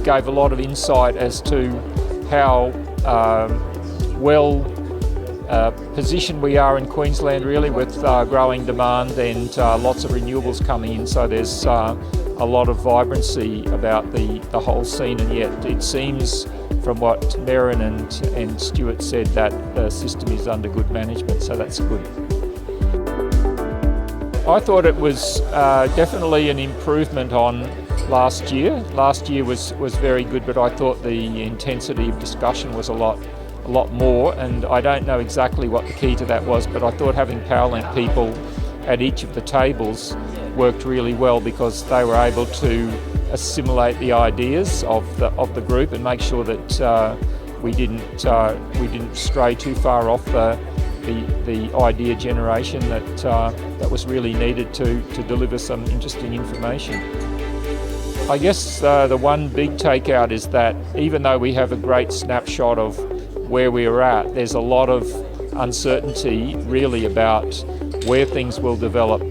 gave a lot of insight as to how well positioned we are in Queensland, really, with growing demand and lots of renewables coming in. So there's a lot of vibrancy about the whole scene, and yet it seems from what Merrin and Stuart said that the system is under good management, so that's good. I thought it was definitely an improvement on last year. Last year was very good, but I thought the intensity of discussion was a lot more, and I don't know exactly what the key to that was, but I thought having Powerlink people at each of the tables worked really well, because they were able to assimilate the ideas of the group and make sure that we didn't stray too far off the idea generation that was really needed to deliver some interesting information. I guess the one big takeout is that even though we have a great snapshot of where we are at, there's a lot of uncertainty really about where things will develop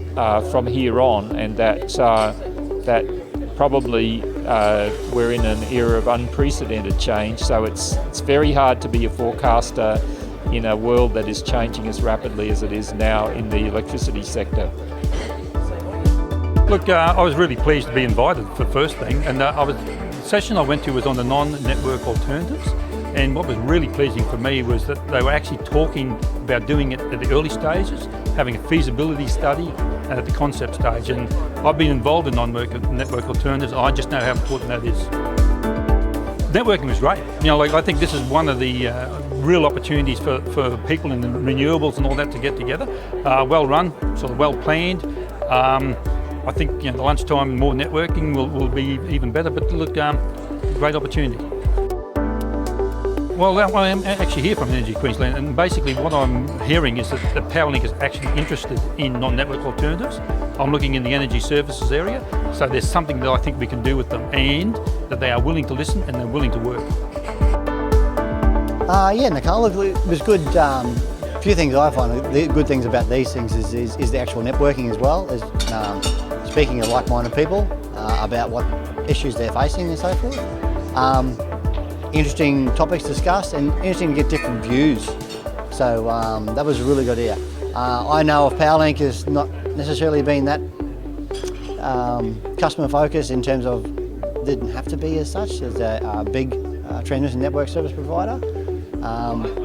from here on, and that probably we're in an era of unprecedented change. So it's very hard to be a forecaster in a world that is changing as rapidly as it is now in the electricity sector. Look, I was really pleased to be invited for the first thing, and the session I went to was on the non-network alternatives. And what was really pleasing for me was that they were actually talking about doing it at the early stages, having a feasibility study, and at the concept stage. And I've been involved in non-network alternatives. I just know how important that is. Networking was great. I think this is one of the real opportunities for people in the renewables and all that to get together. Well run, sort of well planned. I think the lunchtime more networking will be even better. But look, great opportunity. Well, I am actually here from Energy Queensland, and basically what I'm hearing is that Powerlink is actually interested in non-network alternatives. I'm looking in the energy services area, so there's something that I think we can do with them, and that they are willing to listen and they're willing to work. Yeah, Nicole, it was good. A few things I find, the good things about these things is the actual networking as well, as speaking of like-minded people about what issues they're facing and so forth. Interesting topics discussed, and interesting to get different views. So that was a really good idea. I know of Powerlink as not necessarily being that customer focused in terms of, didn't have to be as such, as a big transmission network service provider.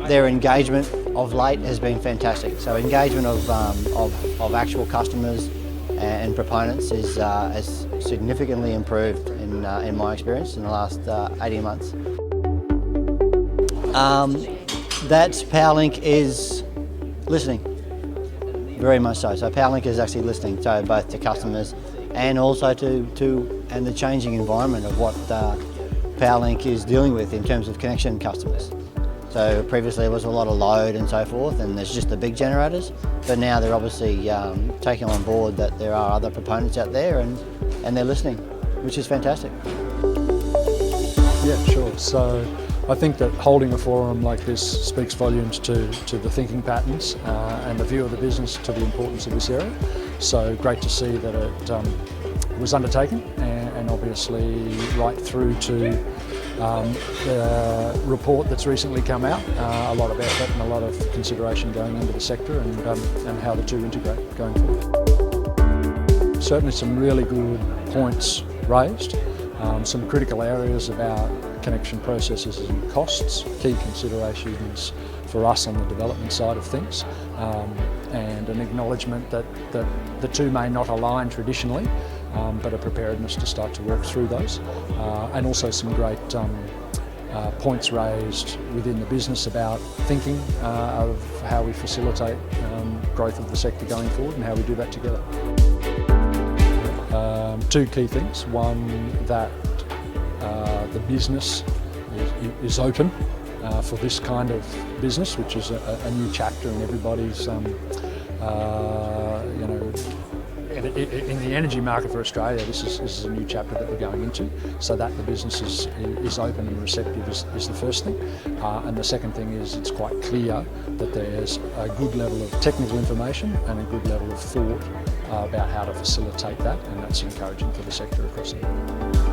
Their engagement of late has been fantastic. So engagement of actual customers and proponents has significantly improved in my experience in the last 18 months. That Powerlink is listening, very much so. So Powerlink is actually listening to both to customers and also to the changing environment of what Powerlink is dealing with in terms of connection customers. So previously there was a lot of load and so forth, and there's just the big generators, but now they're obviously taking on board that there are other proponents out there, and they're listening, which is fantastic. Yeah, sure. So I think that holding a forum like this speaks volumes to the thinking patterns and the view of the business to the importance of this area. So great to see that it was undertaken, and obviously right through to the report that's recently come out. A lot of effort and a lot of consideration going into the sector, and how the two integrate going forward. Certainly some really good points raised. Some critical areas about connection processes and costs, key considerations for us on the development side of things, and an acknowledgement that the two may not align traditionally, but a preparedness to start to work through those, and also some great points raised within the business about thinking of how we facilitate growth of the sector going forward and how we do that together. Two key things. One, that the business is open for this kind of business, which is a new chapter in everybody's, in the energy market for Australia. This is a new chapter that we're going into, so that the business is open and receptive is the first thing. And the second thing is it's quite clear that there's a good level of technical information and a good level of thought about how to facilitate that, and that's encouraging for the sector across the board.